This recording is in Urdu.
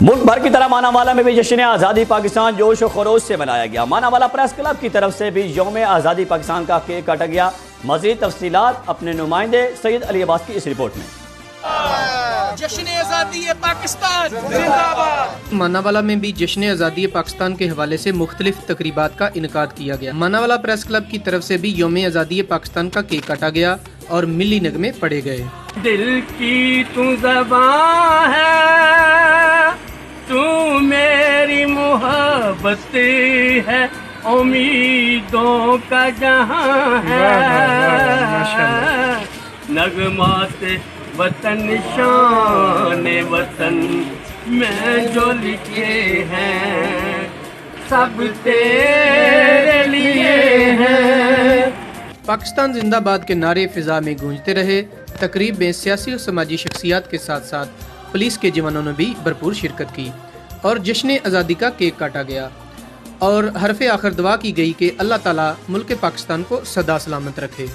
ملک بھر کی طرح ماناوالا میں بھی جشن آزادی پاکستان جوش و خروش سے منایا گیا۔ ماناوالا پریس کلب کی طرف سے بھی یوم آزادی پاکستان کا کیک کاٹا گیا۔ مزید تفصیلات اپنے نمائندے سید علی عباس کی اس رپورٹ میں۔ جشن آزادی پاکستان زندہ باد۔ ماناوالا میں بھی جشن آزادی پاکستان کے حوالے سے مختلف تقریبات کا انعقاد کیا گیا۔ ماناوالا پریس کلب کی طرف سے بھی یوم آزادی پاکستان کا کیک کاٹا گیا اور ملی نغمے پڑھے گئے۔ دل کی تو زبان ہے، تو میری محبت ہے، امیدوں کا جہاں ہے، نغمات وطن شان وطن میں جو لکھے ہیں سب تیرے لیے ہیں۔ پاکستان زندہ باد کے نعرے فضا میں گونجتے رہے۔ تقریب میں سیاسی اور سماجی شخصیات کے ساتھ ساتھ پولیس کے جوانوں نے بھی بھرپور شرکت کی اور جشن آزادی کا کیک کاٹا گیا اور حرف آخر دعا کی گئی کہ اللہ تعالیٰ ملک پاکستان کو سدا سلامت رکھے۔